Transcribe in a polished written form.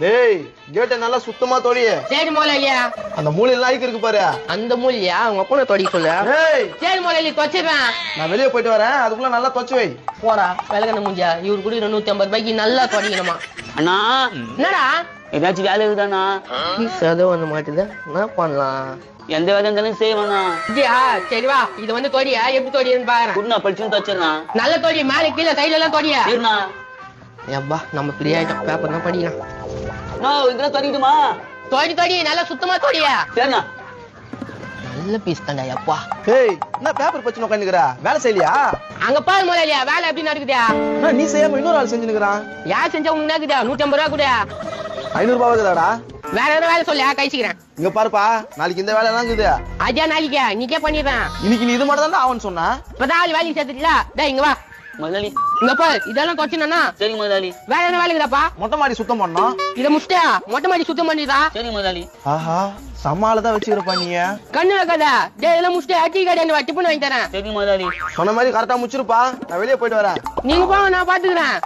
டேய் கேட்ட நல்லா சுத்தமா தொடி. சரி முதலாளியா. அந்த மூலையெல்லாம் ஐக்கு இருக்கு பாரு. அந்த மூலையா உங்க அப்பனை தொடி சொல்லு. டேய் சரி முதலாளி தொச்சிடுறேன். நான் வெளியே போயிட்டு வரேன், அதுக்குள்ள நல்லா தொச்சு வை. போடா விலகன முடிஞ்சா இவரு கூட 250 ரூபாய்க்கு நல்லா தொடிக்கணுமா. அண்ணா என்னடா ஏதாச்சும் வேலை இருக்குதாண்ணா? சதவு வந்து மாட்டுது, என்ன பண்ணலாம்? எந்த வேலை இருந்தாலும் செய்வேண்ணா. சரி வா, இது வந்து தொடியா எப்படி தொடின்னு பாக்குறேன். குடுண்ணா படிச்சுன்னு தச்சிடண்ணா. நல்ல தொடி, மேல கீழே சைடுல எல்லாம் தொடியா. சரிண்ணா. எப்பா நம்ம ஃப்ரீ ஆயிட்டோம், பேப்பர் தான் படிக்கலாம். இதெல்லாம் தொடங்கிட்டுமா? தொடி நல்லா சுத்தமா தொடியா. சரிண்ணா. நல்ல பீஸ் தாண்டா அப்பா. டேய் என்ன பேப்பர் பச்சு உட்காந்துக்கிற, வேலை செய்யலையா? அங்க பாரு முதலாளியா, வேலை எப்படி நடக்குதா? நீ செய்யாம இன்னொரு ஆள் செஞ்சுக்கிறான். யார் செஞ்சா உனக்கு நடக்குதா? 150 ரூபா கூட. 500 ரூபாய் இருக்குதாடா? வேற எதாவது வேலை சொல்லியா கழிச்சுக்கிறேன். இங்க பாருப்பா, நாளைக்கு இந்த வேலை எல்லாம் இருக்குது. அஜா நாளைக்கா நீக்கே பண்ணிடுறேன். இன்னைக்கு நீ இது மட்டும் தான் அவன் சொன்னா. இப்பதான் ஆள் வேலைக்கு சேர்த்துட்டா. டேய் இங்க வா. முதலாளி. இங்க பாரு, இதெல்லாம் தொச்சுனா. சரி முதலாளி. வேற என்ன வேலை இருக்குதாப்பா? மொட்டை மாடி சுத்தம் பண்ணோம். இத முஸ்டா மொட்டை மாடி சுத்தம் பண்ணிடா. சரி முதலாளி. ஆஹா சம்மால தான் வச்சுக்கிறப்பா நீ. கண்ணு வைக்காத. டேய் இதெல்லாம் முஸ்டா டீ கடை டிஃபன் வாங்கி தரேன். சரி முதலாளி. சொன்ன மாதிரி கரெக்டா முடிச்சிருப்பா, நான் வெளியே போயிட்டு வரேன். நீங்க போங்க, நான் பாத்துக்கிறேன்.